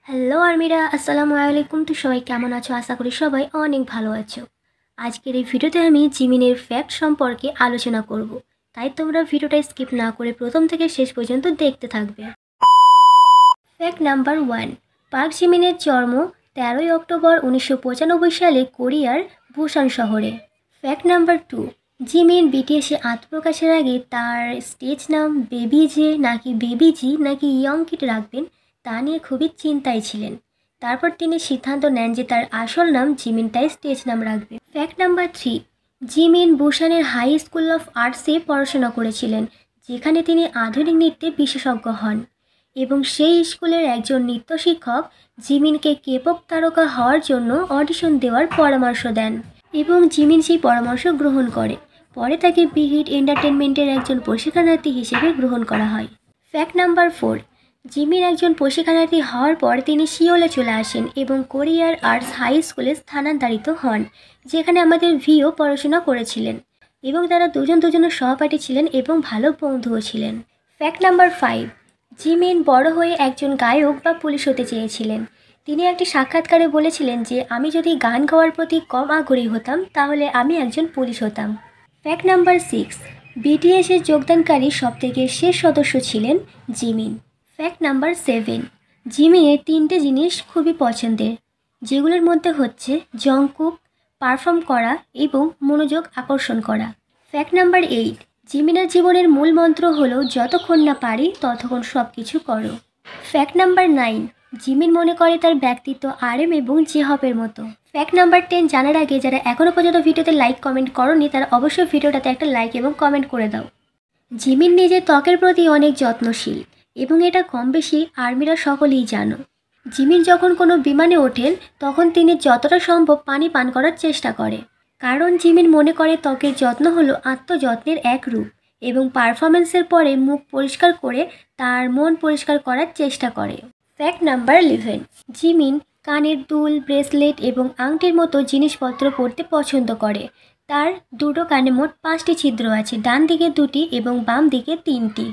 Hello আর্মিরা, আসসালামু আলাইকুম। তো সবাই কেমন আছো? আশা করি সবাই অনেক ভালো আছো। আজকের এই ভিডিওতে আমি জিমিনের ফ্যাক্ট সম্পর্কে আলোচনা করব, তাই তোমরা ভিডিওটা স্কিপ না করে প্রথম থেকে শেষ পর্যন্ত দেখতে থাকবে। ফ্যাক্ট নাম্বার 1, পার্ক জিমিনের জন্ম 13ই অক্টোবর 1995 সালে কোরিয়ার বুসান শহরে। ফ্যাক্ট নাম্বার 2, জিমিন বিটিএসে আত্মপ্রকাশের আগে তার স্টেজ নাম বেবি জে নাকি বেবি জি নাকি ইয়ং কিড রাখবেন তা নিয়ে খুবই চিন্তায় ছিলেন। তারপর তিনি সিদ্ধান্ত নেন যে তার আসল নাম জিমিনটাই স্টেজ নাম রাখবে। ফ্যাক্ট নাম্বার 3, জিমিন বুসানের হাই স্কুল অফ আর্টসে পড়াশোনা করেছিলেন, যেখানে তিনি আধুনিক নৃত্যে বিশেষজ্ঞ হন এবং সেই স্কুলের একজন নৃত্য শিক্ষক জিমিনকে কেপপ তারকা হওয়ার জন্য অডিশন দেওয়ার পরামর্শ দেন এবং জিমিন সেই পরামর্শ গ্রহণ করে। পরে তাকে বিগ হিট এন্টারটেনমেন্টের একজন প্রশিক্ষণার্থী হিসেবে গ্রহণ করা হয়। ফ্যাক্ট নাম্বার 4, জিমিন একজন প্রশিক্ষণার্থী হওয়ার পর তিনি সিওলে চলে আসেন এবং কোরিয়ার আর্টস হাই স্কুলে স্থানান্তরিত হন, যেখানে আমাদের ভিও পড়াশোনা করেছিলেন এবং তারা দুজনের সহপাঠী ছিলেন এবং ভালো বন্ধুও ছিলেন। ফ্যাক্ট নাম্বার 5, জিমিন বড় হয়ে একজন গায়ক বা পুলিশ হতে চেয়েছিলেন। তিনি একটি সাক্ষাৎকারে বলেছিলেন যে আমি যদি গান গাওয়ার প্রতি কম আগ্রহী হতাম তাহলে আমি একজন পুলিশ হতাম। ফ্যাক্ট নাম্বার 6, বিটিএসের যোগদানকারী সবথেকে শেষ সদস্য ছিলেন জিমিন। ফ্যাক্ট নাম্বার 7, জিমিনের 3টে জিনিস খুবই পছন্দের, যেগুলোর মধ্যে হচ্ছে জংকুক, পারফর্ম করা এবং মনোযোগ আকর্ষণ করা। ফ্যাক্ট নাম্বার 8, জিমিনের জীবনের মূল মন্ত্র হলো যতক্ষণ না পারি ততক্ষণ সব কিছু করো। ফ্যাক্ট নাম্বার 9, জিমিন মনে করে তার ব্যক্তিত্ব আরএম এবং জেহপের মতো। ফ্যাক্ট নাম্বার 10 জানার আগে যারা এখনও পর্যন্ত ভিডিওতে লাইক কমেন্ট করোনি তারা অবশ্যই ভিডিওটাতে একটা লাইক এবং কমেন্ট করে দাও। জিমিন নিজের ত্বকের প্রতি অনেক যত্নশীল এবং এটা কম বেশি আর্মিরা সকলেই জানো। জিমিন যখন কোনো বিমানে ওঠেন তখন তিনি যতটা সম্ভব পানি পান করার চেষ্টা করে, কারণ জিমিন মনে করে ত্বকের যত্ন হলো আত্মযত্নের এক রূপ এবং পারফরমেন্সের পরে মুখ পরিষ্কার করে তার মন পরিষ্কার করার চেষ্টা করে। ফ্যাক্ট নাম্বার 11, জিমিন কানের দুল, ব্রেসলেট এবং আংটির মতো জিনিসপত্র পরতে পছন্দ করে। তার দুটো কানে মোট 5টি ছিদ্র আছে, ডান দিকে 2টি এবং বাম দিকে 3টি।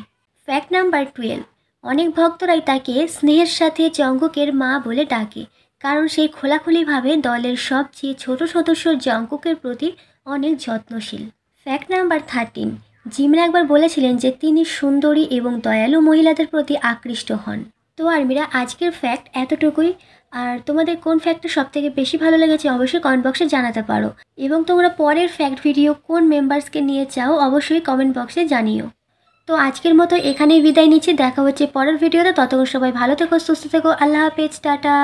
ফ্যাক্ট নাম্বার 12, অনেক ভক্তরাই তাকে স্নেহের সাথে জংকুকের মা বলে ডাকে, কারণ সে খোলাখুলিভাবে দলের সবচেয়ে ছোট সদস্য জংকুকের প্রতি অনেক যত্নশীল। ফ্যাক্ট নাম্বার 13, জিমিন একবার বলেছিলেন যে তিনি সুন্দরী এবং দয়ালু মহিলাদের প্রতি আকৃষ্ট হন। তো আর্মিরা, আজকের ফ্যাক্ট এতটুকুই। আর তোমাদের কোন ফ্যাক্টটা সবথেকে বেশি ভালো লেগেছে অবশ্যই কমেন্ট বক্সে জানাতে পারো এবং তোমরা পরের ফ্যাক্ট ভিডিও কোন মেম্বার্সকে নিয়ে চাও অবশ্যই কমেন্ট বক্সে জানিও। তো আজকের মতো এখানেই বিদায় নিচ্ছি, দেখা হচ্ছে পরের ভিডিওতে। ততক্ষণ সবাই ভালো থেকো, সুস্থ থেকো, আল্লাহ হাফেজ, টাটা।